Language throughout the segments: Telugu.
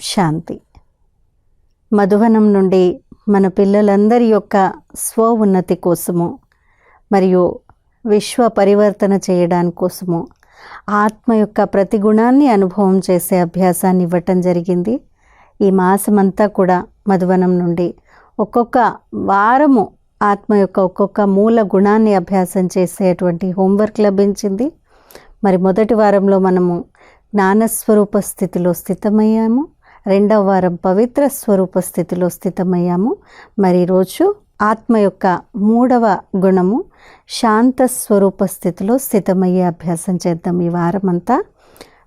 శాంతి. మధువనం నుండి మన పిల్లలందరి యొక్క స్వ ఉన్నతి కోసము మరియు విశ్వ పరివర్తన చేయడానికి కోసము ఆత్మ యొక్క ప్రతి గుణాన్ని అనుభవం చేసే అభ్యాసాన్ని ఇవ్వటం జరిగింది. ఈ మాసమంతా కూడా మధువనం నుండి ఒక్కొక్క వారము ఆత్మ యొక్క ఒక్కొక్క మూల గుణాన్ని అభ్యాసం చేసేటువంటి హోంవర్క్ లభించింది. మరి మొదటి వారంలో మనము జ్ఞానస్వరూప స్థితిలో స్థితమయ్యాము. రెండవ వారం పవిత్ర స్వరూప స్థితిలో స్థితమయ్యాము. మరి ఈరోజు ఆత్మ యొక్క మూడవ గుణము శాంత స్వరూప స్థితిలో స్థితమయ్యే అభ్యాసం చేద్దాం ఈ వారం అంతా.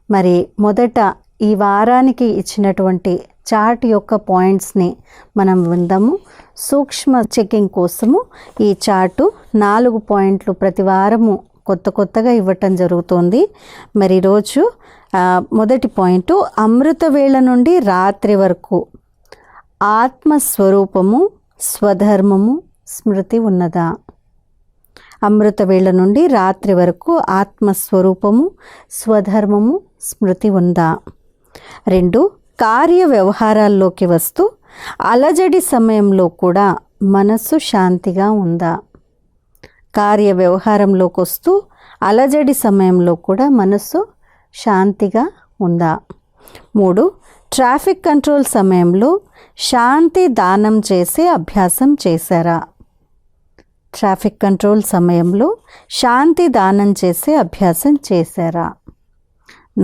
మరి మొదట ఈ వారానికి ఇచ్చినటువంటి చార్ట్ యొక్క పాయింట్స్ని మనం విందాము. సూక్ష్మ చెకింగ్ కోసము ఈ చార్టు 4 పాయింట్లు ప్రతి వారము కొత్తగా ఇవ్వటం జరుగుతుంది. మరి ఈరోజు మొదటి పాయింట్, అమృత వేళ నుండి రాత్రి వరకు ఆత్మస్వరూపము స్వధర్మము స్మృతి ఉన్నదా? అమృత వేళ నుండి రాత్రి వరకు ఆత్మస్వరూపము స్వధర్మము స్మృతి ఉందా? 2, కార్య వ్యవహారాల్లోకి వస్తూ అలజడి సమయంలో కూడా మనస్సు శాంతిగా ఉందా? కార్య వ్యవహారంలోకి వస్తూ అలజడి సమయంలో కూడా మనస్సు శాంతిగా ఉందా? 3, ట్రాఫిక్ కంట్రోల్ సమయంలో శాంతి దానం చేసే అభ్యాసం చేశారా? ట్రాఫిక్ కంట్రోల్ సమయంలో శాంతి దానం చేసే అభ్యాసం చేశారా?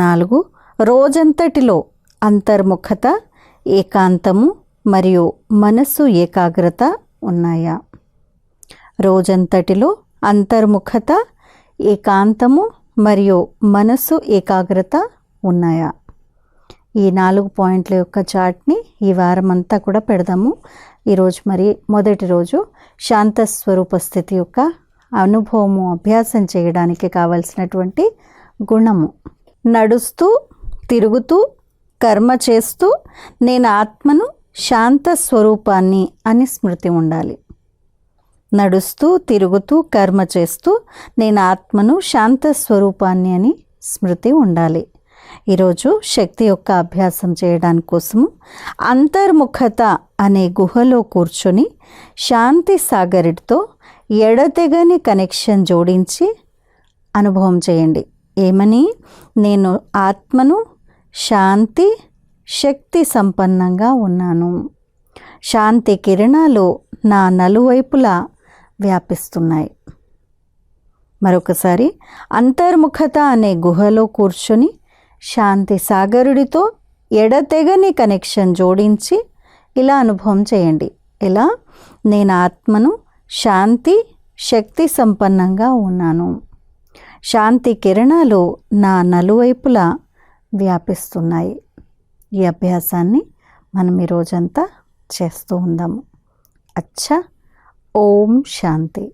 4, రోజంతటిలో అంతర్ముఖత, ఏకాంతము మరియు మనస్సు ఏకాగ్రత ఉన్నాయా? రోజంతటిలో అంతర్ముఖత, ఏకాంతము మరియు మనస్సు ఏకాగ్రత ఉన్నాయా? ఈ 4 పాయింట్ల యొక్క చార్ట్ని ఈ వారం అంతా కూడా పెడదాము. ఈరోజు మరి మొదటి రోజు శాంత స్వరూప స్థితి యొక్క అనుభవము అభ్యాసం చేయడానికి కావలసినటువంటి గుణము. నడుస్తూ తిరుగుతూ కర్మ చేస్తూ నేను ఆత్మను శాంత స్వరూపాన్ని అని స్మృతి ఉండాలి. నడుస్తూ తిరుగుతూ కర్మ చేస్తూ నేను ఆత్మను శాంత స్వరూపాన్ని అని స్మృతి ఉండాలి. ఈరోజు శక్తి యొక్క అభ్యాసం చేయడానికి కోసము అంతర్ముఖత అనే గుహలో కూర్చొని శాంతి సాగరుడితో ఎడతెగని కనెక్షన్ జోడించి అనుభవం చేయండి. ఏమని? నేను ఆత్మను శాంతి శక్తి సంపన్నంగా ఉన్నాను. శాంతి కిరణాలు నా నలువైపులా వ్యాపిస్తున్నాయి. మరొకసారి అంతర్ముఖత అనే గుహలో కూర్చొని శాంతి సాగరుడితో ఎడతెగని కనెక్షన్ జోడించి ఇలా అనుభవం చేయండి. ఇలా నేను ఆత్మను శాంతి శక్తి సంపన్నంగా ఉన్నాను. శాంతి కిరణాలు నా నలువైపులా వ్యాపిస్తున్నాయి. ఈ అభ్యాసాన్ని మనం ఈరోజంతా చేస్తూ ఉందాము. అచ్చా. ఓం శాంతి.